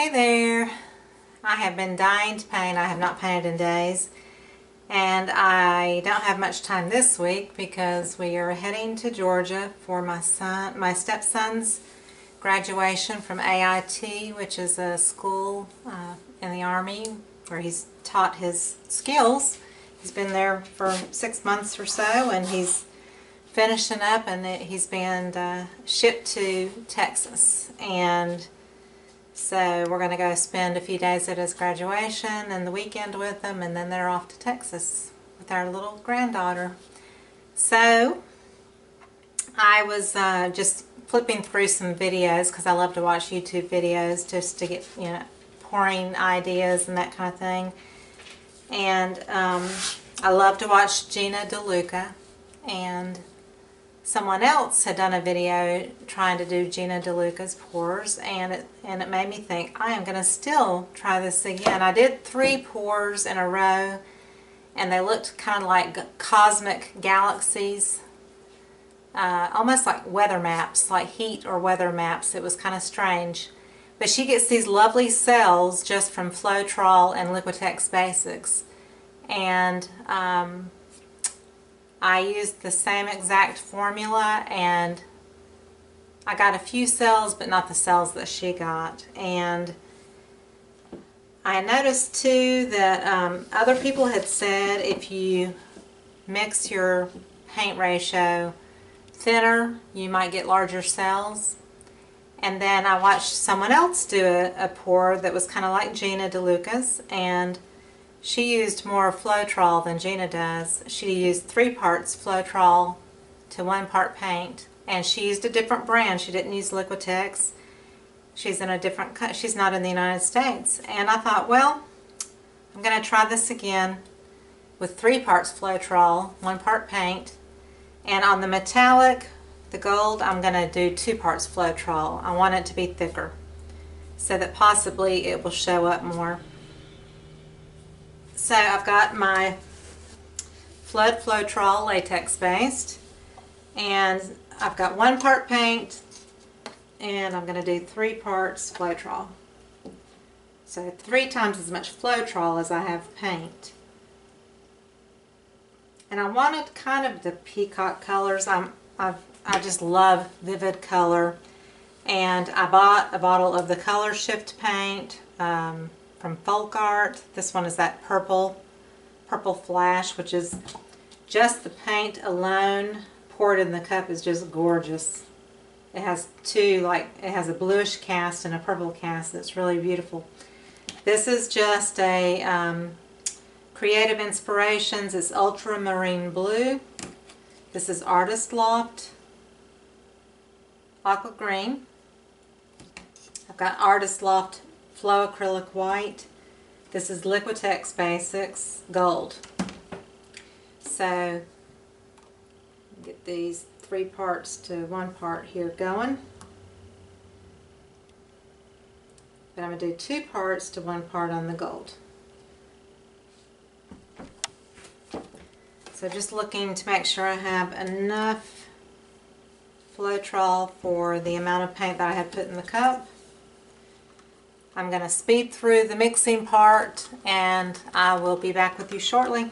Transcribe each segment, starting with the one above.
Hey there! I have been dying to paint. I have not painted in days, and I don't have much time this week because we are heading to Georgia for my stepson's graduation from AIT, which is a school in the Army where he's taught his skills. He's been there for 6 months or so, and he's finishing up, and he's been shipped to Texas. And so we're going to go spend a few days at his graduation and the weekend with him, and then they're off to Texas with our little granddaughter. So I was just flipping through some videos because I love to watch YouTube videos just to get, pouring ideas and that kind of thing. And I love to watch Gina DeLuca, and someone else had done a video trying to do Gina DeLuca's pours, and it made me think, I am going to still try this again. I did 3 pours in a row, and they looked kind of like cosmic galaxies, almost like weather maps, like heat or weather maps. It was kind of strange. But she gets these lovely cells just from Floetrol and Liquitex Basics, and I used the same exact formula, and I got a few cells, but not the cells that she got. And I noticed too that other people had said if you mix your paint ratio thinner, you might get larger cells. And then I watched someone else do a pour that was kind of like Gina DeLuca's, and she used more Floetrol than Gina does. She used 3 parts Floetrol to 1 part paint, and she used a different brand. She didn't use Liquitex. She's in a different, she's not in the United States. And I thought, well, I'm going to try this again with 3 parts Floetrol, 1 part paint, and on the metallic, the gold, I'm going to do 2 parts Floetrol. I want it to be thicker so that possibly it will show up more. So I've got my Floetrol latex based, and I've got 1 part paint, and I'm going to do 3 parts Floetrol. So 3 times as much Floetrol as I have paint. And I wanted kind of the peacock colors. I just love vivid color, and I bought a bottle of the Color Shift paint from Folk Art. This one is that purple flash, which is just the paint alone poured in the cup is just gorgeous. It has 2, like, it has a bluish cast and a purple cast that's really beautiful. This is just a Creative Inspirations. It's Ultramarine Blue. This is Loft Aqua Green. I've got Loft Flow Acrylic White. This is Liquitex Basics Gold. So get these 3 parts to 1 part here going. But I'm going to do 2 parts to 1 part on the gold. So just looking to make sure I have enough Floetrol for the amount of paint that I have put in the cup. I'm going to speed through the mixing part, and I will be back with you shortly.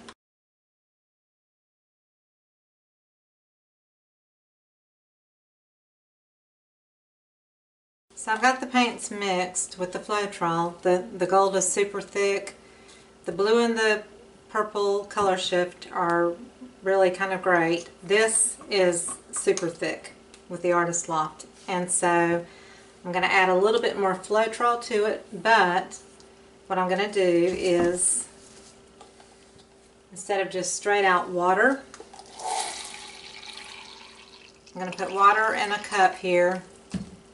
So I've got the paints mixed with the Floetrol. The gold is super thick. The blue and the purple Color Shift are really kind of great. This is super thick with the Artist Loft, and so I'm going to add a little bit more Floetrol to it, but what I'm going to do is, instead of just straight out water, I'm going to put water in a cup here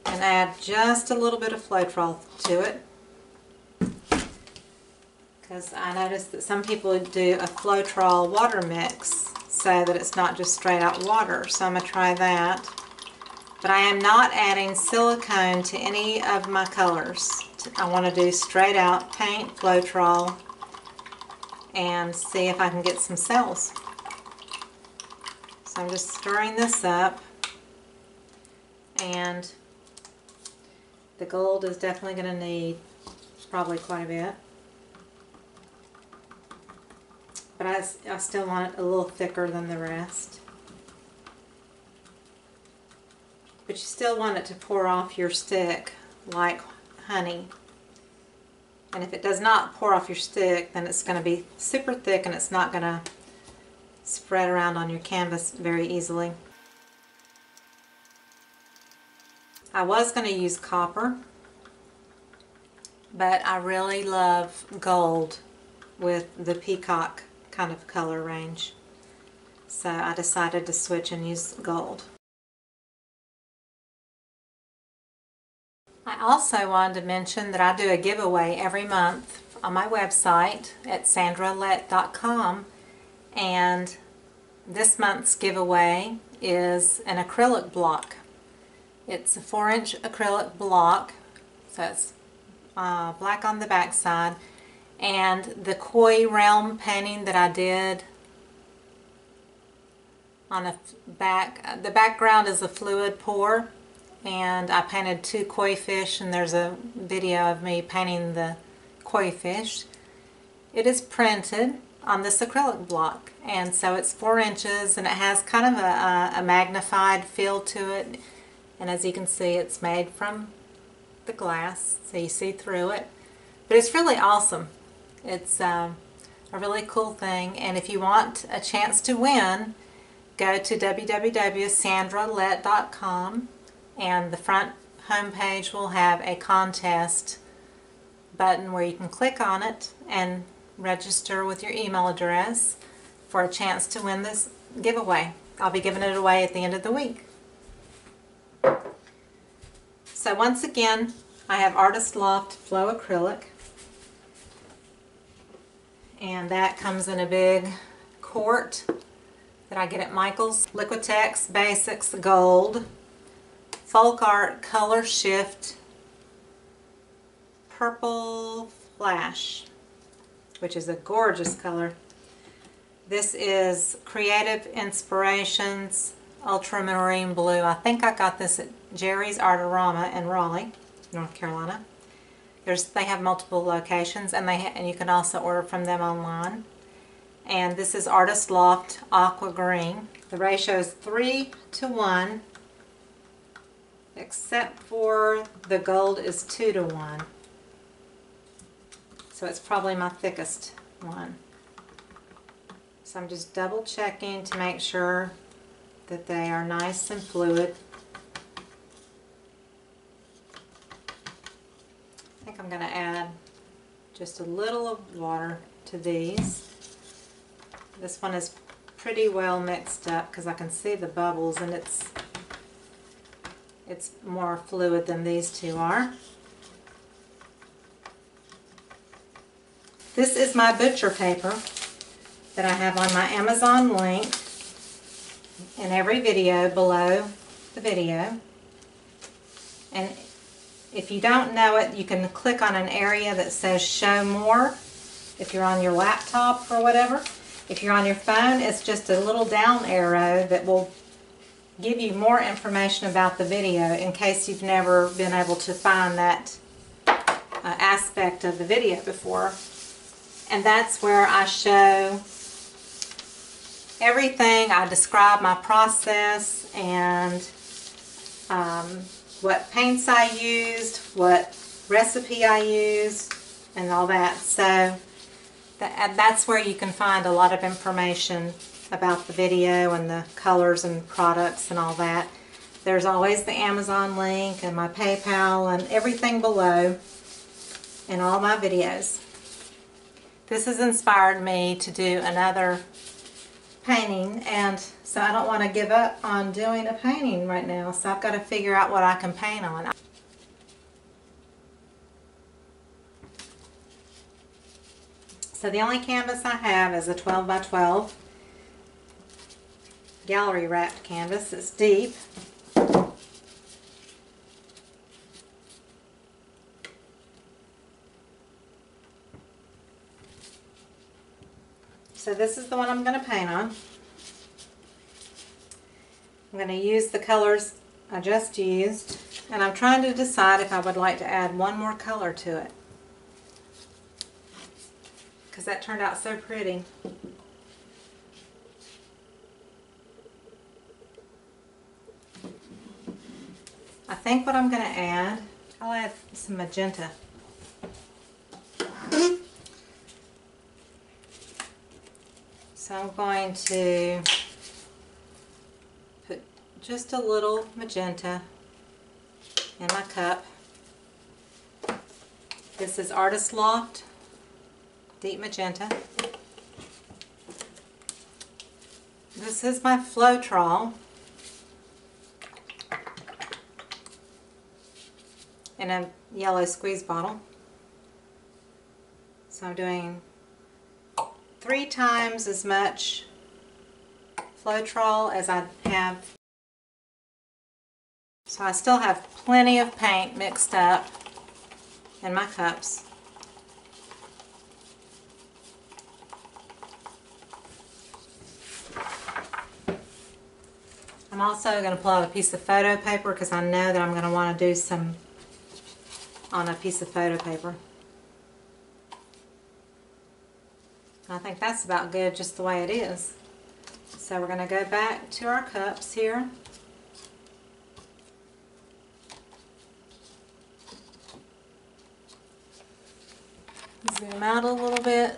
and add just a little bit of Floetrol to it, because I noticed that some people do a Floetrol water mix so that it's not just straight out water, so I'm going to try that. But I am not adding silicone to any of my colors. I want to do straight out paint Floetrol and see if I can get some cells. So I'm just stirring this up, and The gold is definitely going to need probably quite a bit. But I still want it a little thicker than the rest. But you still want it to pour off your stick like honey. And if it does not pour off your stick, then it's going to be super thick and it's not going to spread around on your canvas very easily. I was going to use copper, but I really love gold with the peacock kind of color range. So I decided to switch and use gold. I also wanted to mention that I do a giveaway every month on my website at sandralett.com, and this month's giveaway is an acrylic block. It's a 4-inch acrylic block, so it's black on the back side, and the koi realm painting that I did on the background is a fluid pour, and I painted 2 koi fish, and there's a video of me painting the koi fish. It is printed on this acrylic block, and so it's 4 inches, and it has kind of a magnified feel to it, and as you can see, it's made from the glass, so you see through it. But it's really awesome. It's a really cool thing, and if you want a chance to win, go to www.sandralett.com, and the front home page will have a contest button where you can click on it and register with your email address for a chance to win this giveaway. I'll be giving it away at the end of the week. So once again, I have Artist Loft Flow Acrylic, and that comes in a big quart that I get at Michael's. Liquitex Basics Gold, Folk Art Color Shift Purple Flash, which is a gorgeous color. This is Creative Inspirations Ultramarine Blue. I think I got this at Jerry's Artorama in Raleigh, North Carolina. They have multiple locations, and you can also order from them online. And this is Artist Loft Aqua Green. The ratio is 3:1, except for the gold is 2:1. So it's probably my thickest one. So I'm just double checking to make sure that they are nice and fluid. I think I'm going to add just a little of water to these. This one is pretty well mixed up because I can see the bubbles, and it's more fluid than these two are. This is my butcher paper that I have on my Amazon link in every video below the video. And if you don't know it, you can click on an area that says show more if you're on your laptop or whatever. If you're on your phone, it's just a little down arrow that will give you more information about the video in case you've never been able to find that aspect of the video before. And that's where I show everything. I describe my process and what paints I used, what recipe I used, and all that. So that's where you can find a lot of information about the video and the colors and products and all that. There's always the Amazon link and my PayPal and everything below in all my videos. This has inspired me to do another painting, and so I don't want to give up on doing a painting right now, so I've got to figure out what I can paint on. So the only canvas I have is a 12 by 12 gallery wrapped canvas. It's deep. So this is the one I'm going to paint on. I'm going to use the colors I just used. And I'm trying to decide if I would like to add one more color to it, because that turned out so pretty. I think what I'm going to add, I'll add some magenta. So I'm going to put just a little magenta in my cup. This is Artist Loft Deep Magenta. This is my Floetrol in a yellow squeeze bottle. So I'm doing 3 times as much Floetrol as I have. So I still have plenty of paint mixed up in my cups. I'm also going to pull out a piece of photo paper because I know that I'm going to want to do some on a piece of photo paper. I think that's about good just the way it is. So we're going to go back to our cups here. Zoom out a little bit.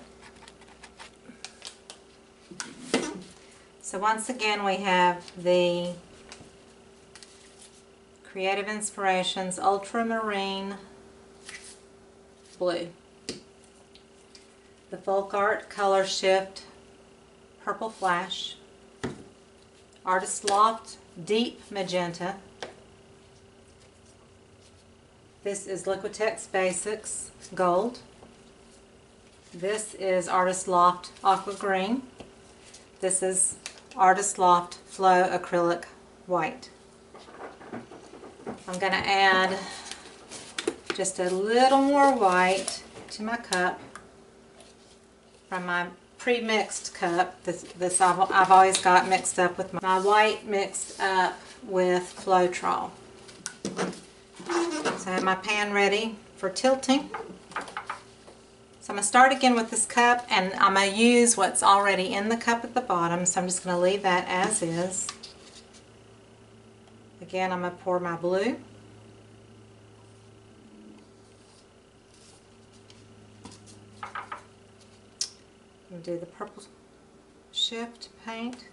So once again we have the Creative Inspirations Ultramarine Blue, the Folk Art Color Shift Purple Flash, Artist Loft Deep Magenta. This is Liquitex Basics Gold. This is Artist Loft Aqua Green. This is Artist Loft Flow Acrylic White. I'm going to add just a little more white to my cup from my pre-mixed cup. This I've always got mixed up with my white mixed up with Floetrol. So I have my pan ready for tilting. So I'm going to start again with this cup, and I'm going to use what's already in the cup at the bottom, so I'm just going to leave that as is. Again, I'm going to pour my blue. I'm going to do the purple shift paint,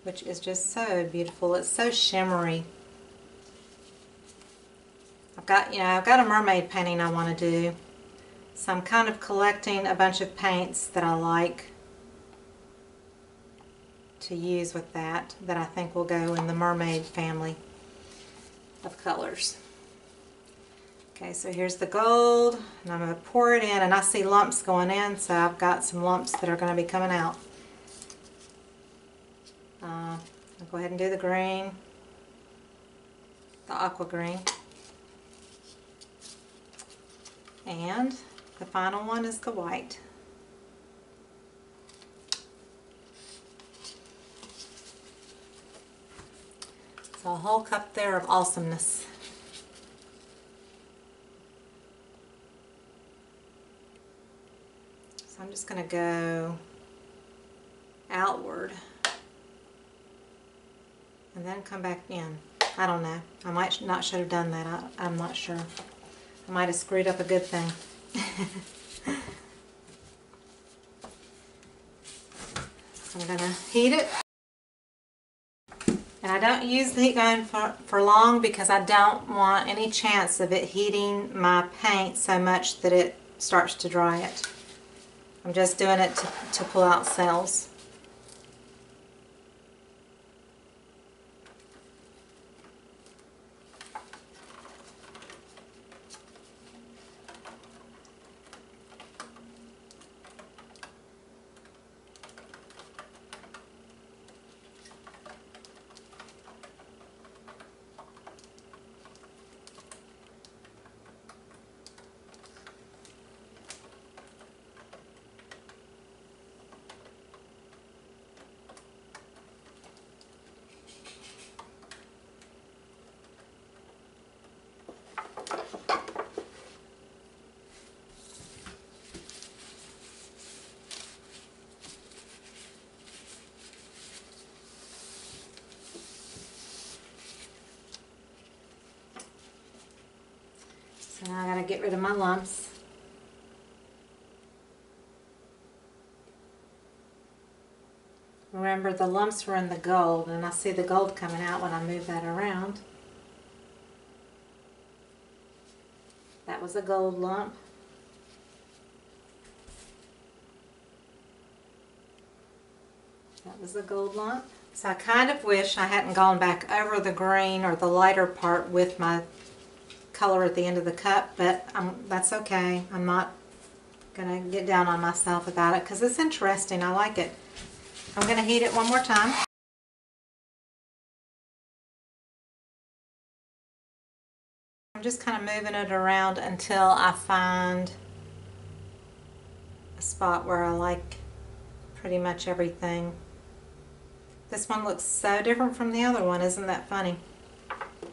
which is just so beautiful. It's so shimmery. I've got a mermaid painting I want to do. So I'm kind of collecting a bunch of paints that I like to use with that I think will go in the mermaid family of colors. Okay, so here's the gold, and I'm going to pour it in, and I see lumps going in, so I've got some lumps that are going to be coming out. I'll go ahead and do the green, the aqua green, and the final one is the white. So a whole cup there of awesomeness. So I'm just going to go outward and then come back in. I don't know. I might not should have done that. I'm not sure. I might have screwed up a good thing. So I'm going to heat it. And I don't use the heat gun for long because I don't want any chance of it heating my paint so much that it starts to dry it. I'm just doing it to pull out cells. And I gotta get rid of my lumps. Remember, the lumps were in the gold, and I see the gold coming out when I move that around. That was a gold lump. That was a gold lump. So I kind of wish I hadn't gone back over the green or the lighter part with my color at the end of the cup, but that's okay. I'm not going to get down on myself about it because it's interesting. I like it. I'm going to heat it one more time. I'm just kind of moving it around until I find a spot where I like pretty much everything. This one looks so different from the other one, isn't that funny?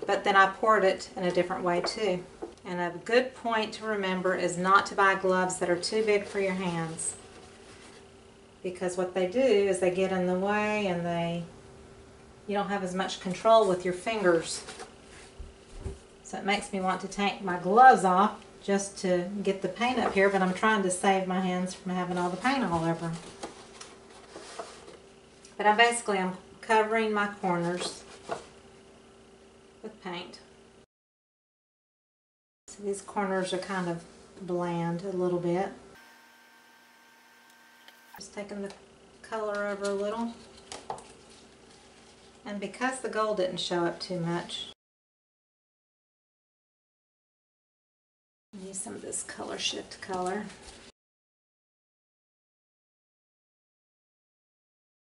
But then I poured it in a different way too. And a good point to remember is not to buy gloves that are too big for your hands. Because what they do is they get in the way and you don't have as much control with your fingers. So it makes me want to take my gloves off just to get the paint up here, but I'm trying to save my hands from having all the paint all over them. But I'm covering my corners with paint. So these corners are kind of bland a little bit. Just taking the color over a little. And because the gold didn't show up too much, I use some of this color shift color.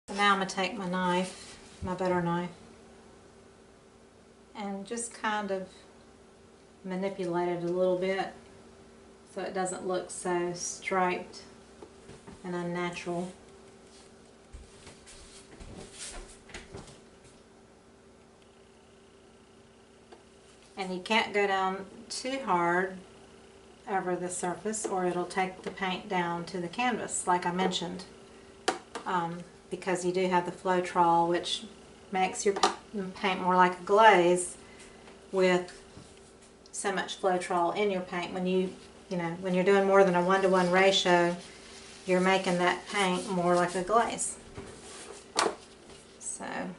So now I'm going to take my knife, my butter knife, and just kind of manipulate it a little bit so it doesn't look so striped and unnatural. And you can't go down too hard over the surface or it'll take the paint down to the canvas, like I mentioned, because you do have the Floetrol, which makes your paint more like a glaze with so much Floetrol in your paint. When when you're doing more than a 1-to-1 ratio, you're making that paint more like a glaze. So I'm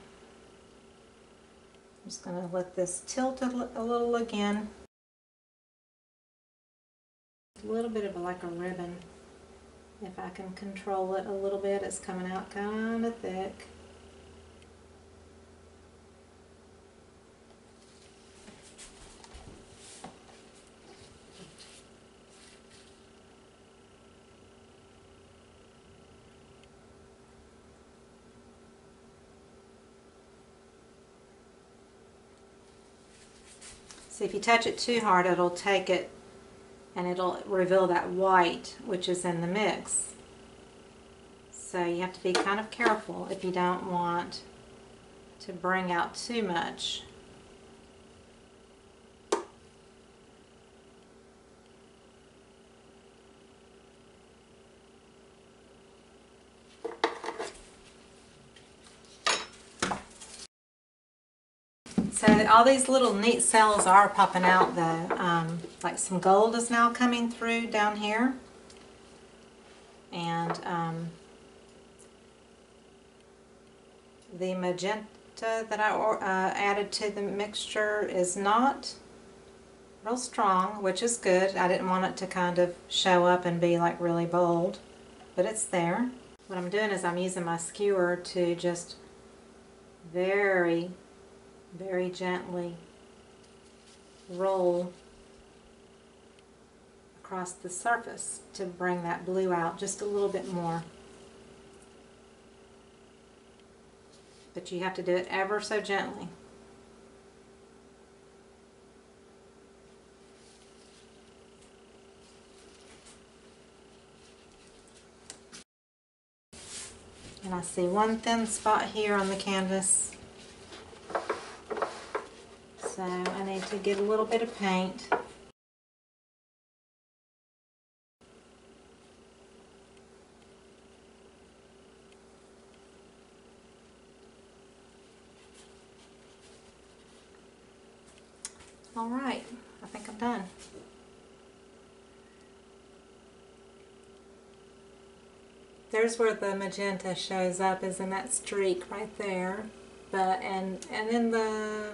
just going to let this tilt a little again. A little bit of like a ribbon. If I can control it a little bit, it's coming out kind of thick. See, if you touch it too hard, it'll take it and it'll reveal that white which is in the mix. So you have to be kind of careful if you don't want to bring out too much. So all these little neat cells are popping out though. Like some gold is now coming through down here. And the magenta that I added to the mixture is not real strong, which is good. I didn't want it to kind of show up and be like really bold, but it's there. What I'm doing is I'm using my skewer to just very gently roll across the surface to bring that blue out just a little bit more. But you have to do it ever so gently. And I see one thin spot here on the canvas. So I need to get a little bit of paint. All right, I think I'm done. there's where the magenta shows up, is in that streak right there. But and in the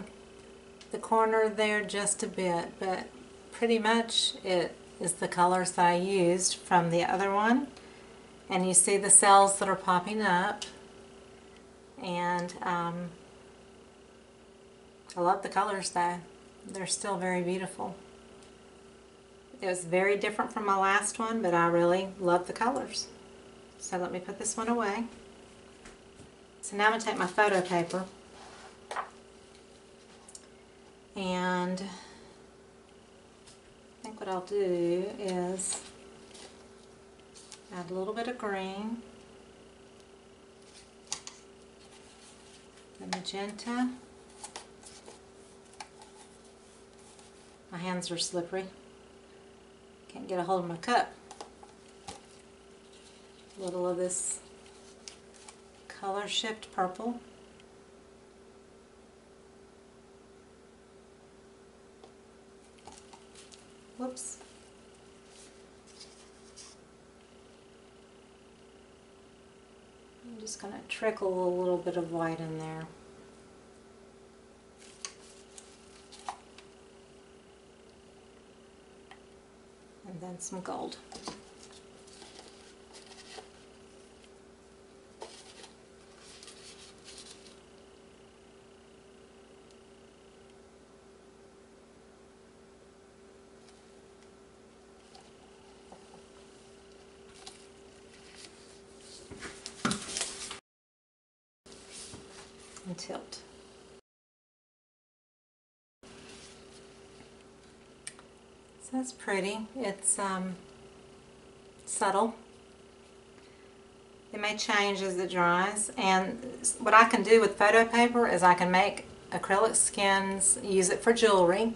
corner there just a bit, but pretty much it is the colors that I used from the other one. And you see the cells that are popping up, and I love the colors though. They're still very beautiful. It was very different from my last one, but I really love the colors. So let me put this one away. So now I'm going to take my photo paper and I think what I'll do is add a little bit of green, the magenta. My hands are slippery. Can't get a hold of my cup. A little of this color shift purple. Whoops. I'm just going to trickle a little bit of white in there. And then some gold. And tilt. So that's pretty. It's subtle. It may change as it dries, and what I can do with photo paper is I can make acrylic skins, use it for jewelry,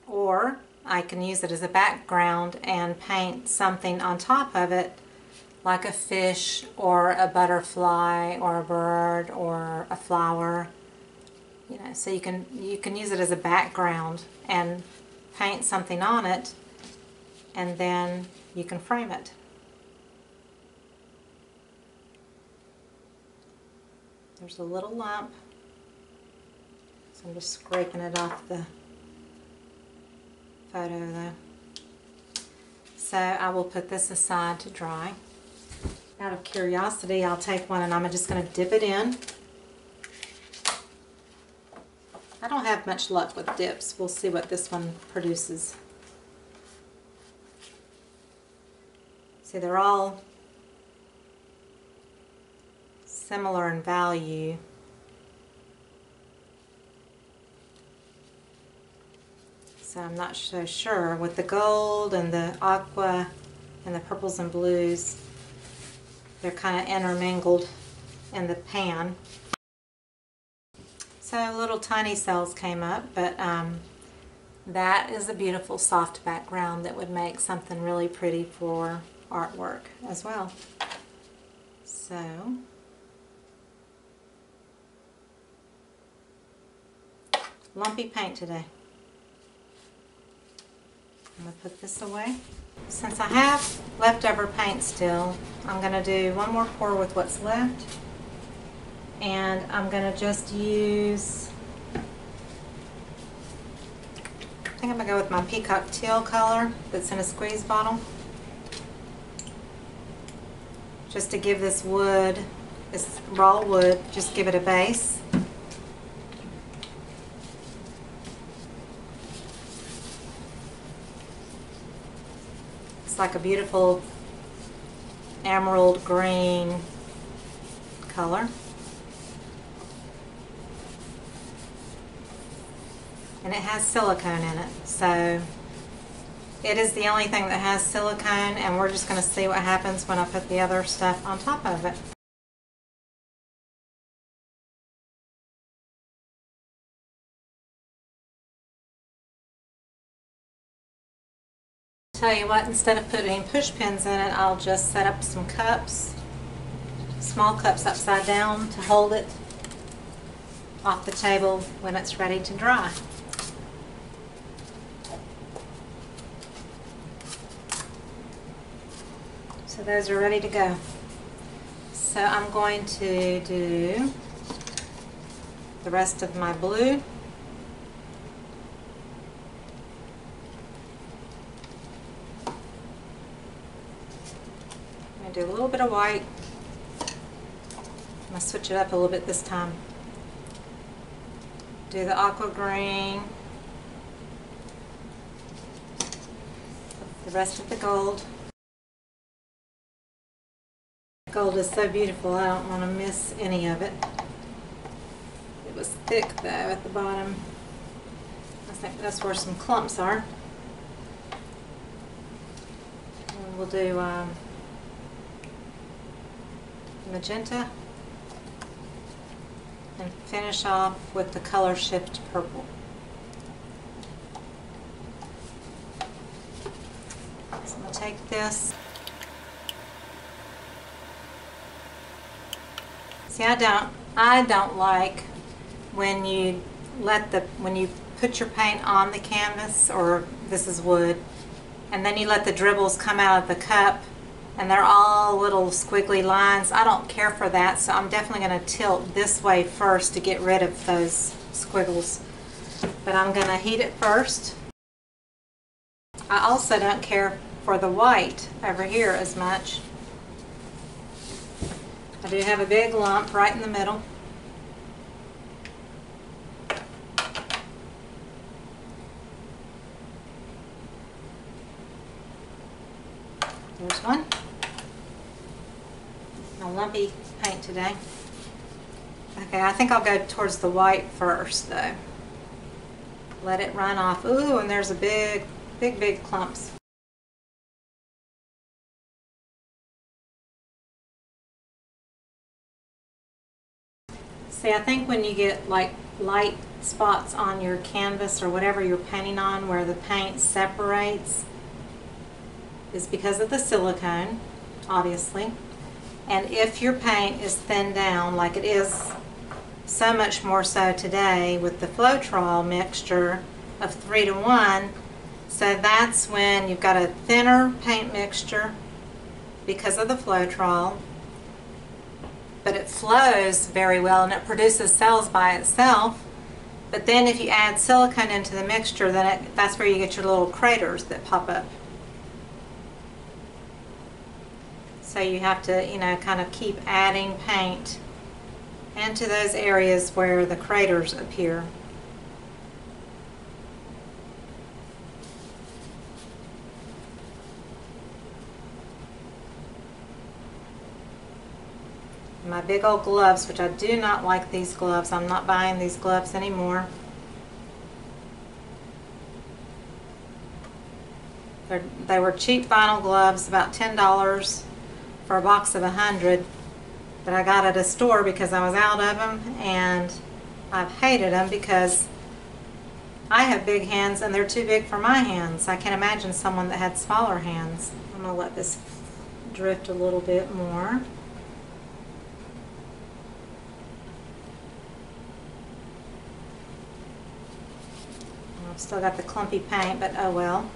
or I can use it as a background and paint something on top of it, like a fish or a butterfly or a bird or a flower. You know, so you can use it as a background and paint something on it, and then you can frame it. There's a little lump, so I'm just scraping it off the photo though. So I will put this aside to dry. Out of curiosity, I'll take one and I'm just going to dip it in. I don't have much luck with dips. We'll see what this one produces. See, they're all similar in value. So I'm not so sure. With the gold and the aqua and the purples and blues, they're kind of intermingled in the pan. So little tiny cells came up, but that is a beautiful soft background that would make something really pretty for artwork as well. So lumpy paint today. I'm going to put this away. Since I have leftover paint still, I'm going to do one more pour with what's left. And I'm going to just use, I think I'm going to go with my peacock teal color that's in a squeeze bottle. Just to give this wood, this raw wood, just give it a base. It's like a beautiful emerald green color. And it has silicone in it, so it is the only thing that has silicone, and we're just going to see what happens when I put the other stuff on top of it. Tell you what, instead of putting push pins in it, I'll just set up some cups, small cups upside down to hold it off the table when it's ready to dry. So those are ready to go. So I'm going to do the rest of my blue. I'm going to do a little bit of white. I'm going to switch it up a little bit this time. Do the aqua green. The rest of the gold. Gold is so beautiful, I don't want to miss any of it. It was thick though at the bottom. I think that's where some clumps are. And we'll do magenta and finish off with the color shift purple. So I'm going to take this. See, I don't like when you put your paint on the canvas, or this is wood, and then you let the dribbles come out of the cup and they're all little squiggly lines. I don't care for that, so I'm definitely going to tilt this way first to get rid of those squiggles. But I'm going to heat it first. I also don't care for the white over here as much. I do have a big lump right in the middle. There's one. A lumpy paint today. Okay, I think I'll go towards the white first though. Let it run off. Ooh, and there's a big clumps. See, I think when you get like light spots on your canvas or whatever you're painting on where the paint separates is because of the silicone, obviously. And if your paint is thinned down, like it is so much more so today with the Floetrol mixture of 3:1, so that's when you've got a thinner paint mixture because of the Floetrol, but it flows very well and it produces cells by itself. But then if you add silicone into the mixture, then that's where you get your little craters that pop up. So you have to, you know, kind of keep adding paint into those areas where the craters appear. My big old gloves, which I do not like these gloves. I'm not buying these gloves anymore. They were cheap vinyl gloves, about $10 for a box of 100 that I got at a store because I was out of them, and I've hated them because I have big hands and they're too big for my hands. I can't imagine someone that had smaller hands. I'm going to let this drift a little bit more. I've still got the clumpy paint, but oh well.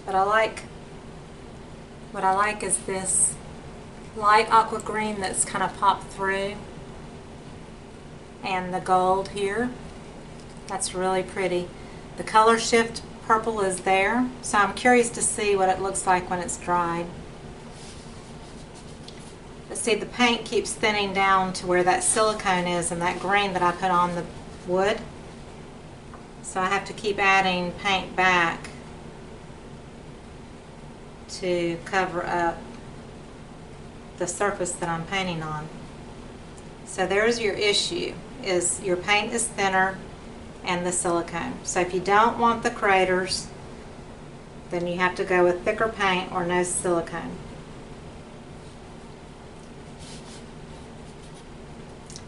But what I like is this light aqua green that's kind of popped through, and the gold here. That's really pretty. The color shift purple is there, so I'm curious to see what it looks like when it's dried. But see, the paint keeps thinning down to where that silicone is and that green that I put on the wood. So I have to keep adding paint back to cover up the surface that I'm painting on. So there's your issue, is your paint is thinner and the silicone. So if you don't want the craters, then you have to go with thicker paint or no silicone.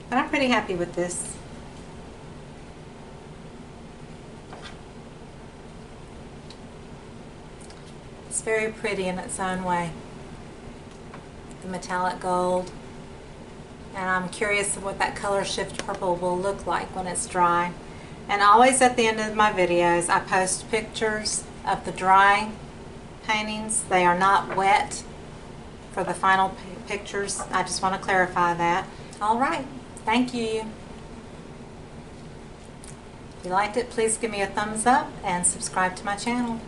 But I'm pretty happy with this. It's very pretty in its own way. The metallic gold. And I'm curious of what that color shift purple will look like when it's dry. And always at the end of my videos I post pictures of the dry paintings. They are not wet for the final pictures. I just want to clarify that. Alright, thank you. If you liked it, please give me a thumbs up and subscribe to my channel.